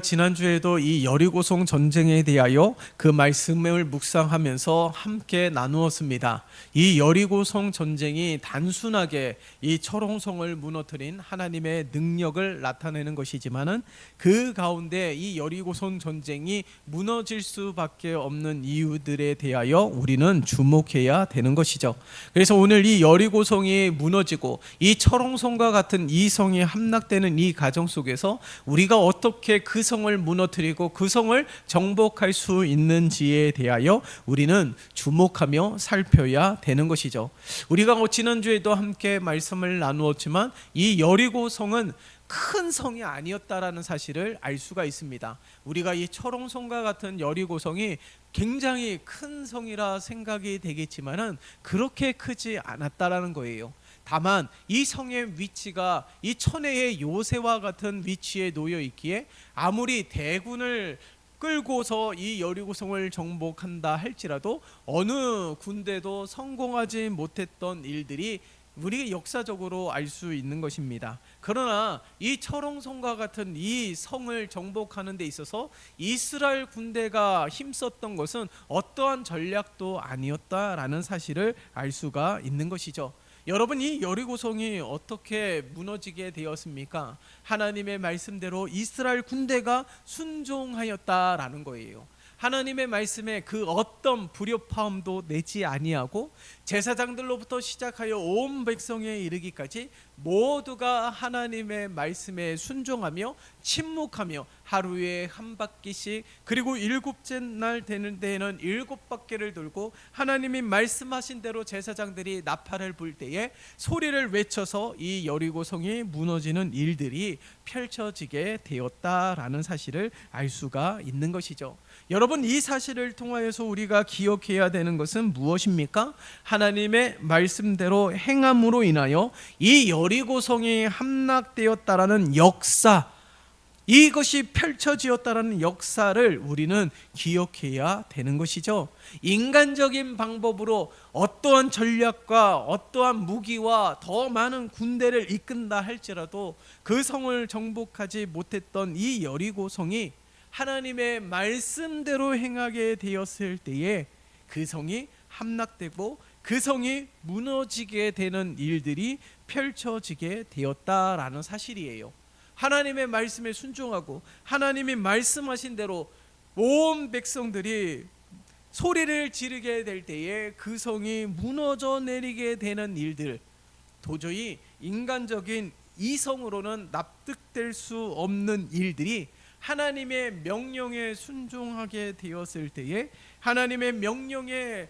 지난주에도 이 여리고성 전쟁에 대하여 그 말씀을 묵상하면서 함께 나누었습니다. 이 여리고성 전쟁이 단순하게 이 철옹성을 무너뜨린 하나님의 능력을 나타내는 것이지만은 그 가운데 이 여리고성 전쟁이 무너질 수밖에 없는 이유들에 대하여 우리는 주목해야 되는 것이죠. 그래서 오늘 이 여리고성이 무너지고 이 철옹성과 같은 이 성이 함락되는 이 과정 속에서 우리가 어떻게 그 성을 무너뜨리고 그 성을 정복할 수 있는지에 대하여 우리는 주목하며 살펴야 되는 것이죠. 우리가 지난주에도 함께 말씀을 나누었지만 이 여리고 성은 큰 성이 아니었다라는 사실을 알 수가 있습니다. 우리가 이 철옹성과 같은 여리고성이 굉장히 큰 성이라 생각이 되겠지만은 그렇게 크지 않았다라는 거예요. 다만 이 성의 위치가 이 천혜의 요새와 같은 위치에 놓여 있기에 아무리 대군을 끌고서 이 여리고성을 정복한다 할지라도 어느 군대도 성공하지 못했던 일들이 우리가 역사적으로 알 수 있는 것입니다. 그러나 이 철옹성과 같은 이 성을 정복하는 데 있어서 이스라엘 군대가 힘썼던 것은 어떠한 전략도 아니었다라는 사실을 알 수가 있는 것이죠. 여러분, 이 여리고성이 어떻게 무너지게 되었습니까? 하나님의 말씀대로 이스라엘 군대가 순종하였다라는 거예요. 하나님의 말씀에 그 어떤 불협화음도 내지 아니하고 제사장들로부터 시작하여 온 백성에 이르기까지 모두가 하나님의 말씀에 순종하며 침묵하며 하루에 한 바퀴씩, 그리고 일곱째 날 되는 데에는 7바퀴를 돌고 하나님이 말씀하신 대로 제사장들이 나팔을 불 때에 소리를 외쳐서 이 여리고성이 무너지는 일들이 펼쳐지게 되었다라는 사실을 알 수가 있는 것이죠. 여러분, 이 사실을 통하여서 우리가 기억해야 되는 것은 무엇입니까? 하나님의 말씀대로 행함으로 인하여 이 여리고성이 함락되었다라는 역사, 이것이 펼쳐지었다라는 역사를 우리는 기억해야 되는 것이죠. 인간적인 방법으로 어떠한 전략과 어떠한 무기와 더 많은 군대를 이끈다 할지라도 그 성을 정복하지 못했던 이 여리고성이 하나님의 말씀대로 행하게 되었을 때에 그 성이 함락되고 그 성이 무너지게 되는 일들이 펼쳐지게 되었다라는 사실이에요. 하나님의 말씀에 순종하고 하나님이 말씀하신 대로 온 백성들이 소리를 지르게 될 때에 그 성이 무너져 내리게 되는 일들, 도저히 인간적인 이성으로는 납득될 수 없는 일들이 하나님의 명령에 순종하게 되었을 때에, 하나님의 명령에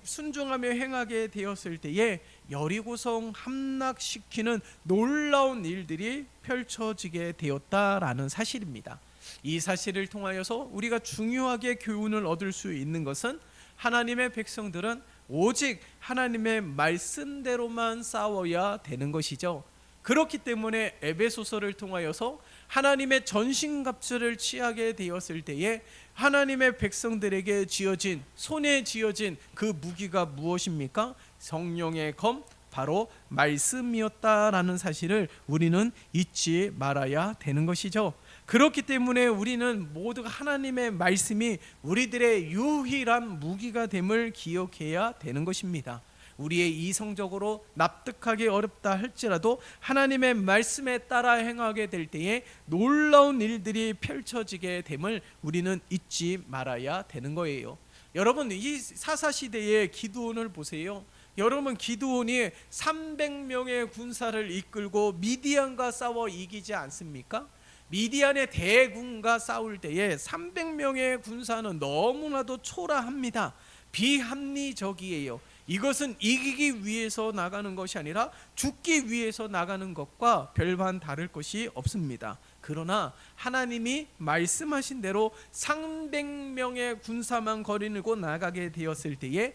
순종하며 행하게 되었을 때에 여리고성 함락시키는 놀라운 일들이 펼쳐지게 되었다라는 사실입니다. 이 사실을 통하여서 우리가 중요하게 교훈을 얻을 수 있는 것은 하나님의 백성들은 오직 하나님의 말씀대로만 싸워야 되는 것이죠. 그렇기 때문에 에베소서를 통하여서 하나님의 전신갑주를 취하게 되었을 때에 하나님의 백성들에게 지어진, 손에 지어진 그 무기가 무엇입니까? 성령의 검, 바로 말씀이었다라는 사실을 우리는 잊지 말아야 되는 것이죠. 그렇기 때문에 우리는 모두가 하나님의 말씀이 우리들의 유일한 무기가 됨을 기억해야 되는 것입니다. 우리의 이성적으로 납득하기 어렵다 할지라도 하나님의 말씀에 따라 행하게 될 때에 놀라운 일들이 펼쳐지게 됨을 우리는 잊지 말아야 되는 거예요. 여러분, 이 사사시대의 기드온을 보세요. 여러분, 기드온이 300명의 군사를 이끌고 미디안과 싸워 이기지 않습니까? 미디안의 대군과 싸울 때에 300명의 군사는 너무나도 초라합니다. 비합리적이에요. 이것은 이기기 위해서 나가는 것이 아니라 죽기 위해서 나가는 것과 별반 다를 것이 없습니다. 그러나 하나님이 말씀하신 대로 300명의 군사만 거느리고 나가게 되었을 때에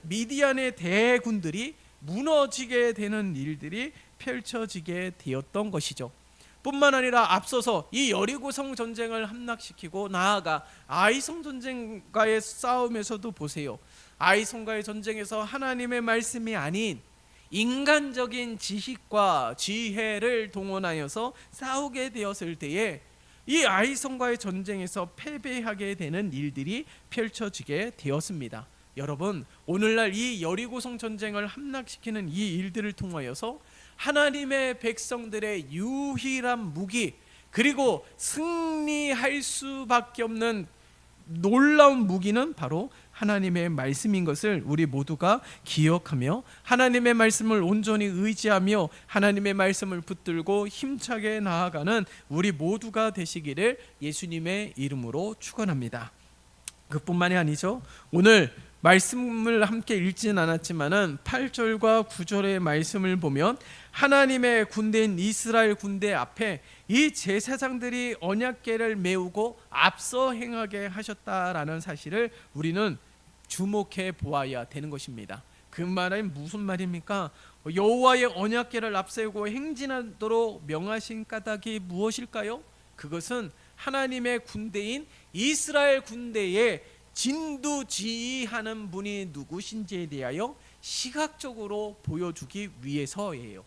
미디안의 대군들이 무너지게 되는 일들이 펼쳐지게 되었던 것이죠. 뿐만 아니라 앞서서 이 여리고성 전쟁을 함락시키고 나아가 아이성 전쟁과의 싸움에서도 보세요. 아이성과의 전쟁에서 하나님의 말씀이 아닌 인간적인 지식과 지혜를 동원하여서 싸우게 되었을 때에 이 아이성과의 전쟁에서 패배하게 되는 일들이 펼쳐지게 되었습니다. 여러분, 오늘날 이 여리고성 전쟁을 함락시키는 이 일들을 통하여서 하나님의 백성들의 유일한 무기, 그리고 승리할 수밖에 없는 놀라운 무기는 바로 하나님의 말씀인 것을 우리 모두가 기억하며 하나님의 말씀을 온전히 의지하며 하나님의 말씀을 붙들고 힘차게 나아가는 우리 모두가 되시기를 예수님의 이름으로 축원합니다. 그뿐만이 아니죠. 오늘 말씀을 함께 읽지는 않았지만은 8절과 9절의 말씀을 보면 하나님의 군대인 이스라엘 군대 앞에 이 제사장들이 언약궤를 메우고 앞서 행하게 하셨다라는 사실을 우리는 주목해 보아야 되는 것입니다. 그 말은 무슨 말입니까? 여호와의 언약궤를 앞세우고 행진하도록 명하신 까닭이 무엇일까요? 그것은 하나님의 군대인 이스라엘 군대에 진두지휘하는 분이 누구신지에 대하여 시각적으로 보여주기 위해서예요.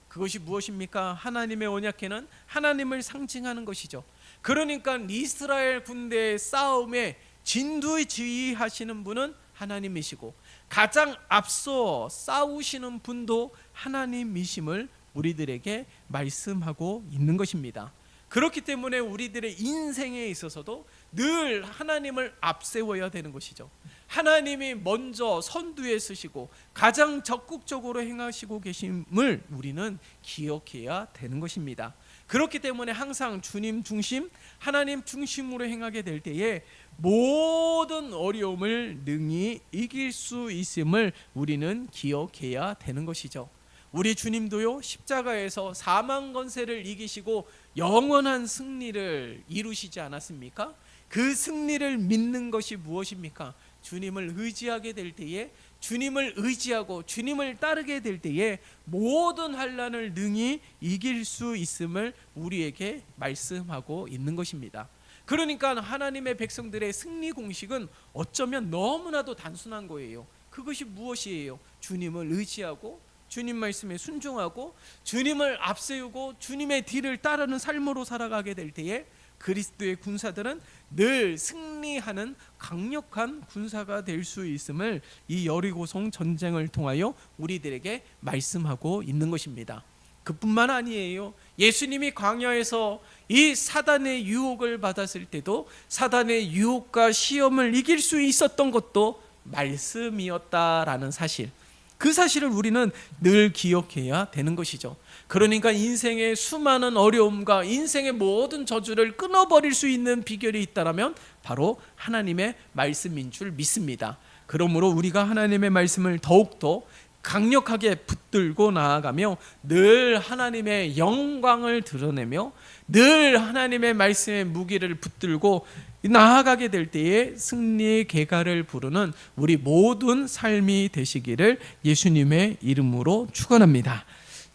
그것이 무엇입니까? 하나님의 언약궤는 하나님을 상징하는 것이죠. 그러니까 이스라엘 군대의 싸움에 진두지휘하시는 분은 하나님이시고 가장 앞서 싸우시는 분도 하나님이심을 우리들에게 말씀하고 있는 것입니다. 그렇기 때문에 우리들의 인생에 있어서도 늘 하나님을 앞세워야 되는 것이죠. 하나님이 먼저 선두에 서시고 가장 적극적으로 행하시고 계심을 우리는 기억해야 되는 것입니다. 그렇기 때문에 항상 주님 중심, 하나님 중심으로 행하게 될 때에 모든 어려움을 능히 이길 수 있음을 우리는 기억해야 되는 것이죠. 우리 주님도요, 십자가에서 사망 권세를 이기시고 영원한 승리를 이루시지 않았습니까? 그 승리를 믿는 것이 무엇입니까? 주님을 의지하게 될 때에, 주님을 의지하고 주님을 따르게 될 때에 모든 환난을 능히 이길 수 있음을 우리에게 말씀하고 있는 것입니다. 그러니까 하나님의 백성들의 승리 공식은 어쩌면 너무나도 단순한 거예요. 그것이 무엇이에요? 주님을 의지하고 주님 말씀에 순종하고 주님을 앞세우고 주님의 뒤를 따르는 삶으로 살아가게 될 때에 그리스도의 군사들은 늘 승리하는 강력한 군사가 될 수 있음을 이 여리고성 전쟁을 통하여 우리들에게 말씀하고 있는 것입니다. 그뿐만 아니에요. 예수님이 광야에서 이 사단의 유혹을 받았을 때도 사단의 유혹과 시험을 이길 수 있었던 것도 말씀이었다라는 사실, 그 사실을 우리는 늘 기억해야 되는 것이죠. 그러니까 인생의 수많은 어려움과 인생의 모든 저주를 끊어버릴 수 있는 비결이 있다면 바로 하나님의 말씀인 줄 믿습니다. 그러므로 우리가 하나님의 말씀을 더욱더 강력하게 붙들고 나아가며 늘 하나님의 영광을 드러내며 늘 하나님의 말씀의 무기를 붙들고 나아가게 될 때에 승리의 계가를 부르는 우리 모든 삶이 되시기를 예수님의 이름으로 축원합니다.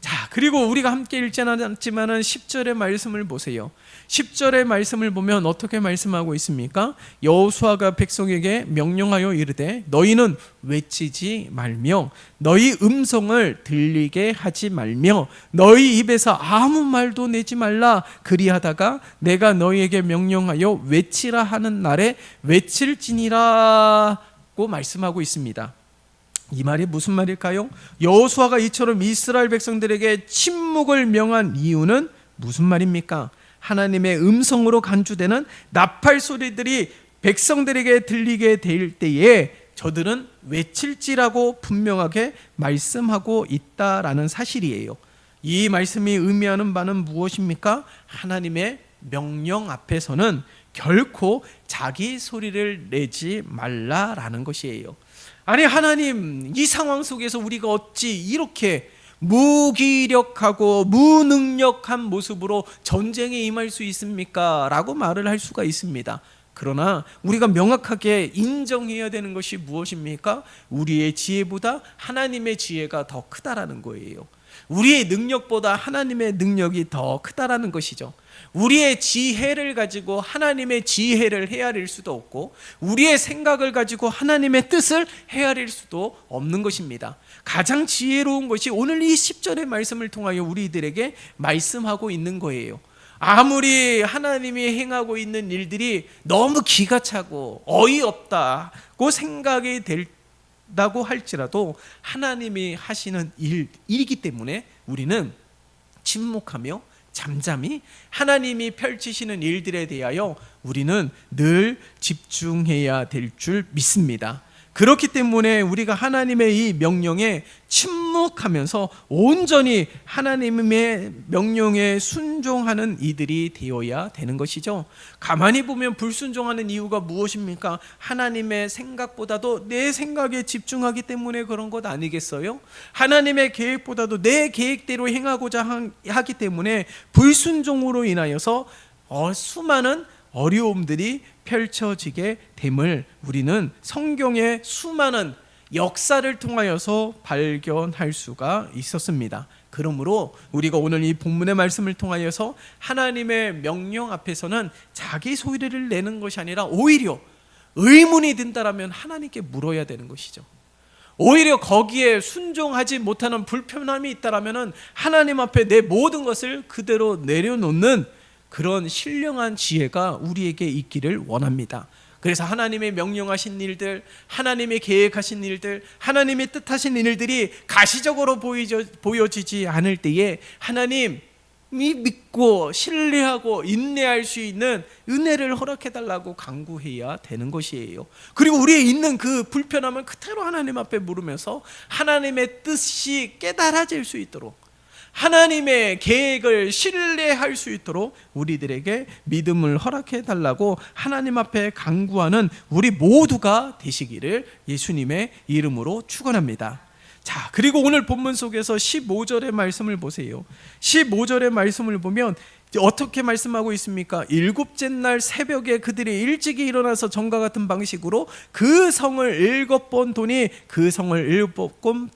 자, 그리고 우리가 함께 읽지 않았지만은 10절의 말씀을 보세요. 10절의 말씀을 보면 어떻게 말씀하고 있습니까? 여호수아가 백성에게 명령하여 이르되 너희는 외치지 말며 너희 음성을 들리게 하지 말며 너희 입에서 아무 말도 내지 말라. 그리하다가 내가 너희에게 명령하여 외치라 하는 날에 외칠지니라고 말씀하고 있습니다. 이 말이 무슨 말일까요? 여호수아가 이처럼 이스라엘 백성들에게 침묵을 명한 이유는 무슨 말입니까? 하나님의 음성으로 간주되는 나팔 소리들이 백성들에게 들리게 될 때에 저들은 외칠지라고 분명하게 말씀하고 있다라는 사실이에요. 이 말씀이 의미하는 바는 무엇입니까? 하나님의 명령 앞에서는 결코 자기 소리를 내지 말라라는 것이에요. 아니, 하나님, 이 상황 속에서 우리가 어찌 이렇게 무기력하고 무능력한 모습으로 전쟁에 임할 수 있습니까? 라고 말을 할 수가 있습니다. 그러나 우리가 명확하게 인정해야 되는 것이 무엇입니까? 우리의 지혜보다 하나님의 지혜가 더 크다라는 거예요. 우리의 능력보다 하나님의 능력이 더 크다라는 것이죠. 우리의 지혜를 가지고 하나님의 지혜를 헤아릴 수도 없고 우리의 생각을 가지고 하나님의 뜻을 헤아릴 수도 없는 것입니다. 가장 지혜로운 것이 오늘 이 10절의 말씀을 통하여 우리들에게 말씀하고 있는 거예요. 아무리 하나님이 행하고 있는 일들이 너무 기가 차고 어이없다고 생각이 된다고 할지라도 하나님이 하시는 일이기 때문에 우리는 침묵하며 잠잠히 하나님이 펼치시는 일들에 대하여 우리는 늘 집중해야 될 줄 믿습니다. 그렇기 때문에 우리가 하나님의 이 명령에 침묵하면서 온전히 하나님의 명령에 순종하는 이들이 되어야 되는 것이죠. 가만히 보면 불순종하는 이유가 무엇입니까? 하나님의 생각보다도 내 생각에 집중하기 때문에 그런 것 아니겠어요? 하나님의 계획보다도 내 계획대로 행하고자 하기 때문에 불순종으로 인하여서 수많은 어려움들이 펼쳐지게 됨을 우리는 성경의 수많은 역사를 통하여서 발견할 수가 있었습니다. 그러므로 우리가 오늘 이 본문의 말씀을 통하여서 하나님의 명령 앞에서는 자기 소리를 내는 것이 아니라 오히려 의문이 든다라면 하나님께 물어야 되는 것이죠. 오히려 거기에 순종하지 못하는 불편함이 있다라면 하나님 앞에 내 모든 것을 그대로 내려놓는 그런 신령한 지혜가 우리에게 있기를 원합니다. 그래서 하나님의 명령하신 일들, 하나님의 계획하신 일들, 하나님의 뜻하신 일들이 가시적으로 보여지지 않을 때에 하나님이 믿고 신뢰하고 인내할 수 있는 은혜를 허락해달라고 간구해야 되는 것이에요. 그리고 우리의 있는 그 불편함을 그대로 하나님 앞에 물으면서 하나님의 뜻이 깨달아질 수 있도록, 하나님의 계획을 신뢰할 수 있도록 우리들에게 믿음을 허락해 달라고 하나님 앞에 간구하는 우리 모두가 되시기를 예수님의 이름으로 축원합니다. 자, 그리고 오늘 본문 속에서 15절의 말씀을 보세요. 15절의 말씀을 보면 어떻게 말씀하고 있습니까? 일곱째 날 새벽에 그들이 일찍이 일어나서 전과 같은 방식으로 그 성을 7번 도니 그 성을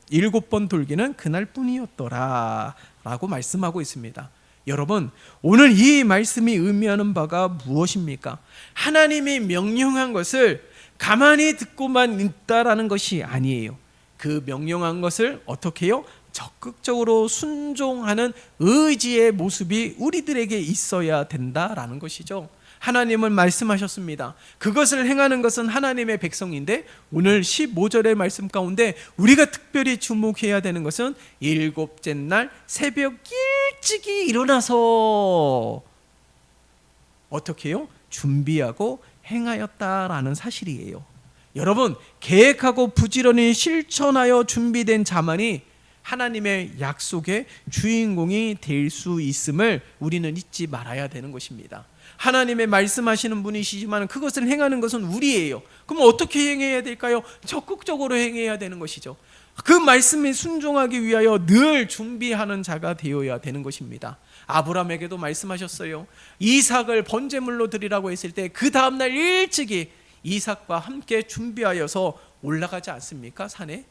7번 돌기는 그날뿐이었더라 라고 말씀하고 있습니다. 여러분, 오늘 이 말씀이 의미하는 바가 무엇입니까? 하나님이 명령한 것을 가만히 듣고만 있다라는 것이 아니에요. 그 명령한 것을 어떻게 해요? 적극적으로 순종하는 의지의 모습이 우리들에게 있어야 된다라는 것이죠. 하나님은 말씀하셨습니다. 그것을 행하는 것은 하나님의 백성인데 오늘 15절의 말씀 가운데 우리가 특별히 주목해야 되는 것은 일곱째 날 새벽 일찍이 일어나서 어떻게 해요? 준비하고 행하였다라는 사실이에요. 여러분, 계획하고 부지런히 실천하여 준비된 자만이 하나님의 약속의 주인공이 될 수 있음을 우리는 잊지 말아야 되는 것입니다. 하나님의 말씀하시는 분이시지만 그것을 행하는 것은 우리예요. 그럼 어떻게 행해야 될까요? 적극적으로 행해야 되는 것이죠. 그 말씀에 순종하기 위하여 늘 준비하는 자가 되어야 되는 것입니다. 아브라함에게도 말씀하셨어요. 이삭을 번제물로 드리라고 했을 때 그 다음날 일찍이 이삭과 함께 준비하여서 올라가지 않습니까? 산에.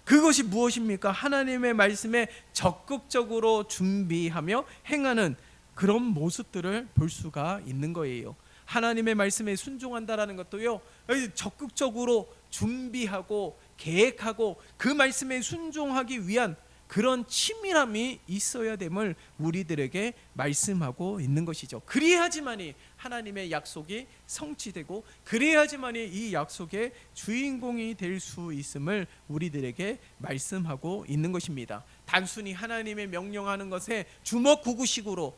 그것이 무엇입니까? 하나님의 말씀에 적극적으로 준비하며 행하는 그런 모습들을 볼 수가 있는 거예요. 하나님의 말씀에 순종한다라는 것도요, 적극적으로 준비하고 계획하고 그 말씀에 순종하기 위한 그런 치밀함이 있어야 됨을 우리들에게 말씀하고 있는 것이죠. 그래야지만이 하나님의 약속이 성취되고 그래야지만이 이 약속의 주인공이 될 수 있음을 우리들에게 말씀하고 있는 것입니다. 단순히 하나님의 명령하는 것에 주먹구구식으로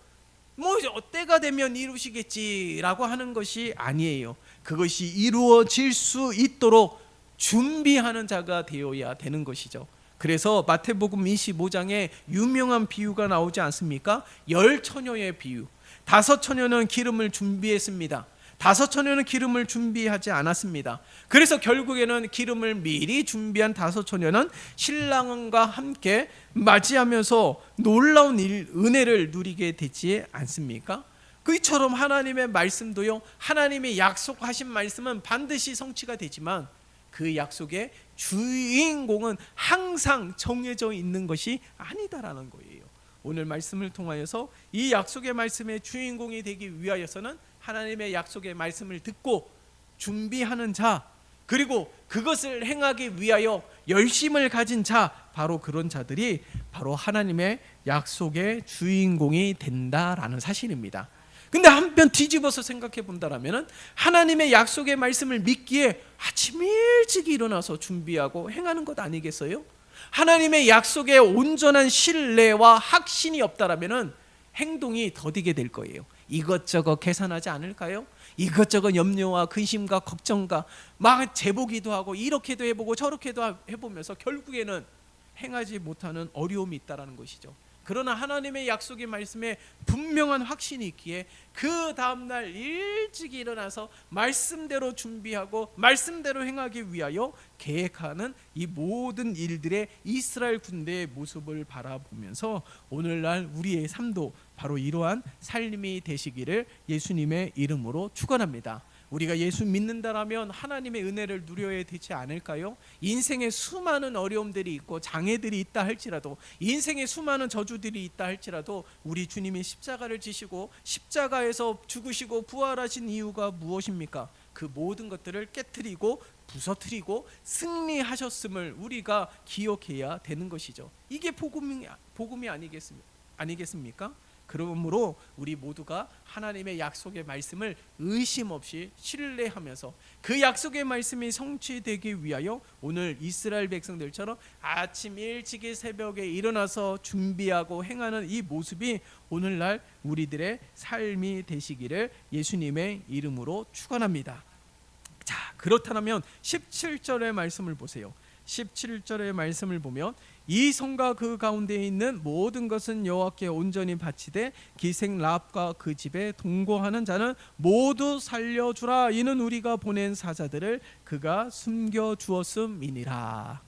때가 되면 이루시겠지라고 하는 것이 아니에요. 그것이 이루어질 수 있도록 준비하는 자가 되어야 되는 것이죠. 그래서 마태복음 25장에 유명한 비유가 나오지 않습니까? 10처녀의 비유. 5처녀는 기름을 준비했습니다. 5처녀는 기름을 준비하지 않았습니다. 그래서 결국에는 기름을 미리 준비한 5처녀는 신랑과 함께 맞이하면서 놀라운 은혜를 누리게 되지 않습니까? 그처럼 하나님의 말씀도요, 하나님이 약속하신 말씀은 반드시 성취가 되지만 그 약속의 주인공은 항상 정해져 있는 것이 아니다라는 거예요. 오늘 말씀을 통하여서 이 약속의 말씀의 주인공이 되기 위하여서는 하나님의 약속의 말씀을 듣고 준비하는 자, 그리고 그것을 행하기 위하여 열심을 가진 자, 바로 그런 자들이 바로 하나님의 약속의 주인공이 된다라는 사실입니다. 근데 한편 뒤집어서 생각해 본다라면은 하나님의 약속의 말씀을 믿기에 아침 일찍 일어나서 준비하고 행하는 것 아니겠어요? 하나님의 약속에 온전한 신뢰와 확신이 없다라면은 행동이 더디게 될 거예요. 이것저것 계산하지 않을까요? 이것저것 염려와 근심과 걱정과 막 재보기도 하고 이렇게도 해보고 저렇게도 해보면서 결국에는 행하지 못하는 어려움이 있다는 것이죠. 그러나 하나님의 약속의 말씀에 분명한 확신이 있기에 그 다음날 일찍 일어나서 말씀대로 준비하고 말씀대로 행하기 위하여 계획하는 이 모든 일들의 이스라엘 군대의 모습을 바라보면서 오늘날 우리의 삶도 바로 이러한 삶이 되시기를 예수님의 이름으로 축원합니다. 우리가 예수 믿는다라면 하나님의 은혜를 누려야 되지 않을까요? 인생에 수많은 어려움들이 있고 장애들이 있다 할지라도, 인생에 수많은 저주들이 있다 할지라도 우리 주님이 십자가를 지시고 십자가에서 죽으시고 부활하신 이유가 무엇입니까? 그 모든 것들을 깨트리고 부서뜨리고 승리하셨음을 우리가 기억해야 되는 것이죠. 이게 복음이 아니겠습니까? 그러므로 우리 모두가 하나님의 약속의 말씀을 의심 없이 신뢰하면서 그 약속의 말씀이 성취되기 위하여 오늘 이스라엘 백성들처럼 아침 일찍이 새벽에 일어나서 준비하고 행하는 이 모습이 오늘날 우리들의 삶이 되시기를 예수님의 이름으로 축원합니다. 자, 그렇다면 17절의 말씀을 보세요. 17절의 말씀을 보면 이 성과 그 가운데에 있는 모든 것은 여호와께 온전히 바치되 기생 라합과 그 집에 동거하는 자는 모두 살려주라. 이는 우리가 보낸 사자들을 그가 숨겨주었음이니라.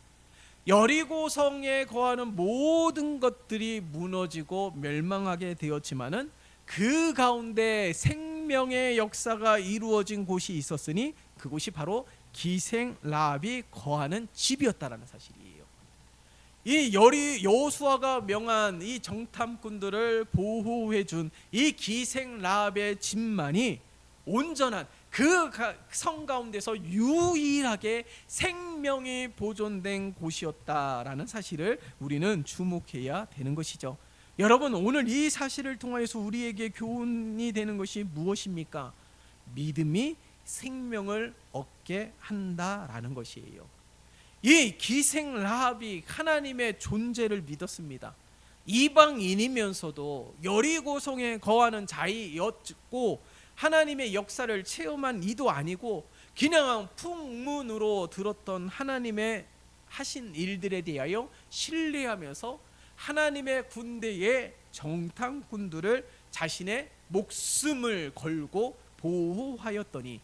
여리고 성에 거하는 모든 것들이 무너지고 멸망하게 되었지만은 그 가운데 생명의 역사가 이루어진 곳이 있었으니 그곳이 바로 기생 라합이 거하는 집이었다라는 사실이에요. 이 여호수아가 명한 이 정탐꾼들을 보호해준 이 기생 라합의 집만이 온전한 그 성 가운데서 유일하게 생명이 보존된 곳이었다라는 사실을 우리는 주목해야 되는 것이죠. 여러분, 오늘 이 사실을 통하여서 우리에게 교훈이 되는 것이 무엇입니까? 믿음이 생명을 얻게 한다라는 것이에요. 이 기생 라합이 하나님의 존재를 믿었습니다. 이방인이면서도 여리고성에 거하는 자이었고 하나님의 역사를 체험한 이도 아니고 그냥 풍문으로 들었던 하나님의 하신 일들에 대하여 신뢰하면서 하나님의 군대의 정탐꾼들을 자신의 목숨을 걸고 보호하였더니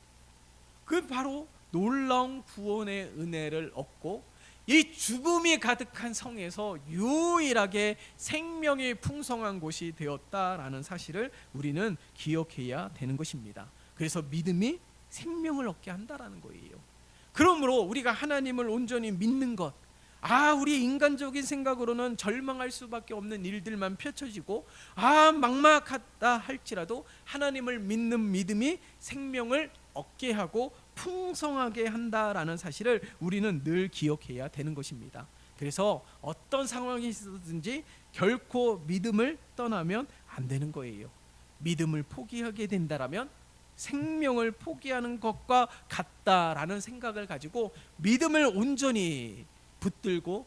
그 바로 놀라운 구원의 은혜를 얻고 이 죽음이 가득한 성에서 유일하게 생명이 풍성한 곳이 되었다라는 사실을 우리는 기억해야 되는 것입니다. 그래서 믿음이 생명을 얻게 한다라는 거예요. 그러므로 우리가 하나님을 온전히 믿는 것, 우리 인간적인 생각으로는 절망할 수밖에 없는 일들만 펼쳐지고 막막하다 할지라도 하나님을 믿는 믿음이 생명을 얻게 하고 풍성하게 한다라는 사실을 우리는 늘 기억해야 되는 것입니다. 그래서 어떤 상황이 있든지 결코 믿음을 떠나면 안 되는 거예요. 믿음을 포기하게 된다라면 생명을 포기하는 것과 같다라는 생각을 가지고 믿음을 온전히 붙들고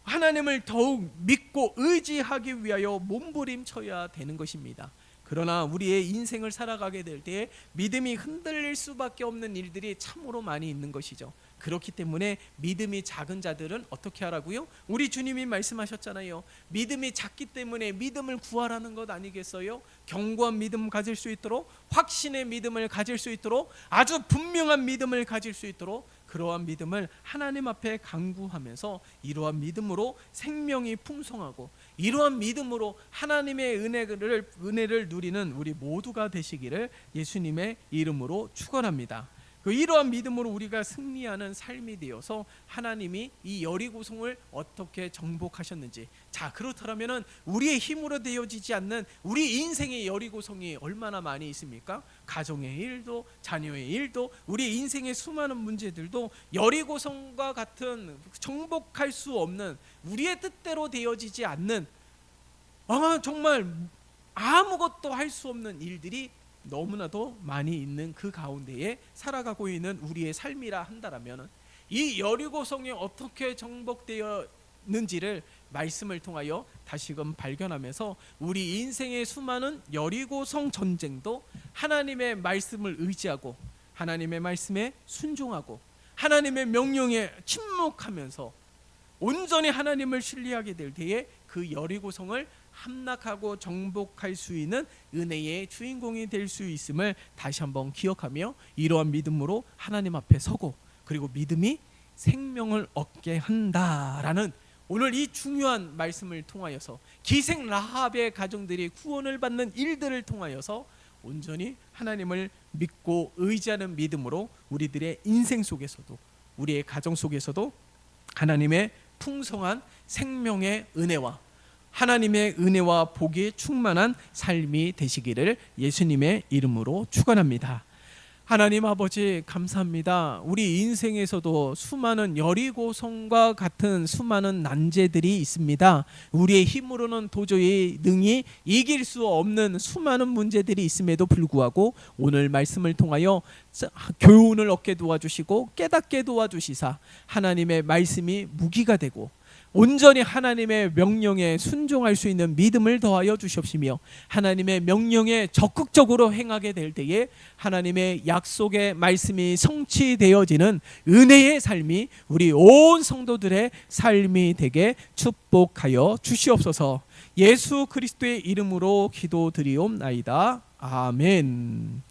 하나님을 더욱 믿고 의지하기 위하여 몸부림쳐야 되는 것입니다. 그러나 우리의 인생을 살아가게 될 때 믿음이 흔들릴 수밖에 없는 일들이 참으로 많이 있는 것이죠. 그렇기 때문에 믿음이 작은 자들은 어떻게 하라고요? 우리 주님이 말씀하셨잖아요. 믿음이 작기 때문에 믿음을 구하라는 것 아니겠어요? 견고한 믿음 가질 수 있도록, 확신의 믿음을 가질 수 있도록, 아주 분명한 믿음을 가질 수 있도록 그러한 믿음을 하나님 앞에 간구하면서 이러한 믿음으로 생명이 풍성하고 이러한 믿음으로 하나님의 은혜를 누리는 우리 모두가 되시기를 예수님의 이름으로 축원합니다. 이러한 믿음으로 우리가 승리하는 삶이 되어서 하나님이 이 여리고성을 어떻게 정복하셨는지, 자, 그렇다면 우리의 힘으로 되어지지 않는 우리 인생의 여리고성이 얼마나 많이 있습니까? 가정의 일도, 자녀의 일도, 우리 인생의 수많은 문제들도 여리고성과 같은 정복할 수 없는, 우리의 뜻대로 되어지지 않는 정말 아무것도 할 수 없는 일들이 너무나도 많이 있는 그 가운데에 살아가고 있는 우리의 삶이라 한다라면, 이 여리고성이 어떻게 정복되었는지를 말씀을 통하여 다시금 발견하면서 우리 인생의 수많은 여리고성 전쟁도 하나님의 말씀을 의지하고 하나님의 말씀에 순종하고 하나님의 명령에 침묵하면서 온전히 하나님을 신뢰하게 될 때에 그 여리고성을 함락하고 정복할 수 있는 은혜의 주인공이 될 수 있음을 다시 한번 기억하며, 이러한 믿음으로 하나님 앞에 서고 그리고 믿음이 생명을 얻게 한다라는 오늘 이 중요한 말씀을 통하여서 기생 라합의 가정들이 구원을 받는 일들을 통하여서 온전히 하나님을 믿고 의지하는 믿음으로 우리들의 인생 속에서도 우리의 가정 속에서도 하나님의 풍성한 생명의 은혜와 하나님의 은혜와 복이 충만한 삶이 되시기를 예수님의 이름으로 축원합니다. 하나님 아버지 감사합니다. 우리 인생에서도 수많은 여리고성과 같은 수많은 난제들이 있습니다. 우리의 힘으로는 도저히 능히 이길 수 없는 수많은 문제들이 있음에도 불구하고 오늘 말씀을 통하여 교훈을 얻게 도와주시고 깨닫게 도와주시사 하나님의 말씀이 무기가 되고 온전히 하나님의 명령에 순종할 수 있는 믿음을 더하여 주시옵시며, 하나님의 명령에 적극적으로 행하게 될 때에 하나님의 약속의 말씀이 성취되어지는 은혜의 삶이 우리 온 성도들의 삶이 되게 축복하여 주시옵소서. 예수 그리스도의 이름으로 기도드리옵나이다. 아멘.